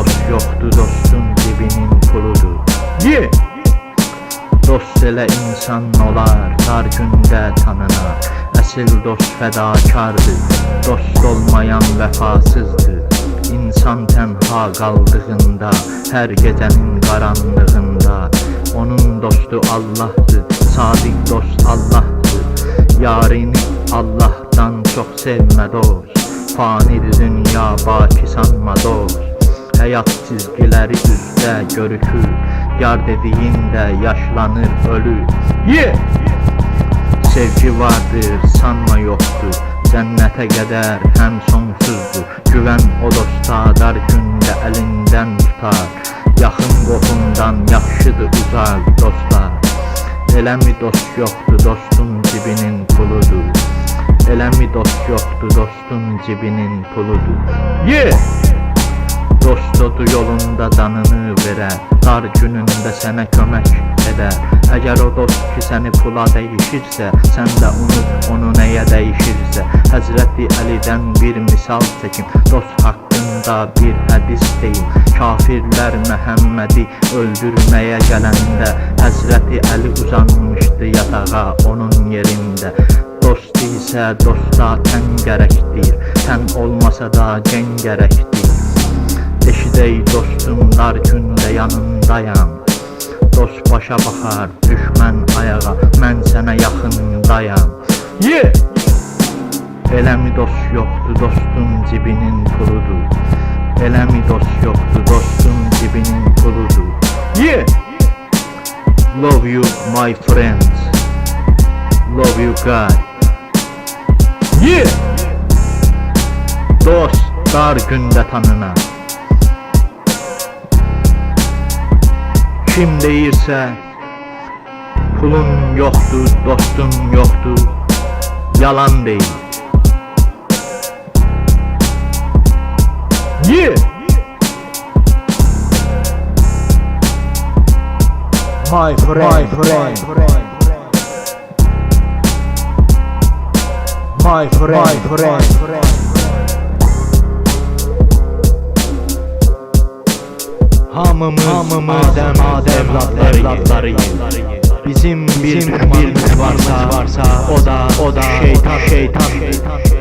dost yoktu, dostun dibinin puludur. Yeah! Dost elə insan olar, dar gündə tanınar. Əsil dost fədakardır, dost olmayan vəfasızdır. İnsan tənha qaldığında, hər gecənin qaranlığında, onun dostu Allahdır, sadiq dost Allahdır. Yarini Allah'tan çox sevmə dost, fanidir dünya, baki sanma dost. Həyat çizgiləri üzdə görükür, yar dediyində yaşlanır, ölür. Yeah! Sevgi vardır, sanma yoxdur, cənnətə qədər həm sonsuzdur. Güvən o dosta, dar gündə əlindən tutar. Yaxın qohumdan yaxşıdır uzaq dostlar. Eləmi dost yoxdur, dostun cibinin puludur. Eləmi dost yoxdur, dostun cibinin puludur. Yeah! Dost odu yolunda canını verər, dar günündə sənə kömək edər. Əgər o dost ki səni pula dəyişirsə, sən də unut onu nəyə dəyişirsə. Həzrəti Əlidən bir misal çəkim, dost haqqında bir hədis deyim. Kafirlər Məhəmmədi öldürməyə gələndə, Həzrəti Əli uzanmışdı yatağa onun yerində. Dost isə dosta tən gərəkdir, tən olmasa da gen gərəkdir. Eşidey dostum, dar gündə yanındayam. Dost başa baxar, düşmən ayağa, mən sənə yaxındayam. Yeah! Eləmi dost yoxdur, dostun cibinin puludur. Eləmi dost yoxdur, dostun cibinin puludur. Yeah! Love you my friends, love you God. Yeah! Dost dar gündə tanınar. Kim deyirsə pulun yoxdur, dostun yoxdur, yalan deyil. Yeah! My friend, my friend. Hamımız evlatlarıyız. Bizim bir varsa o da şeytan.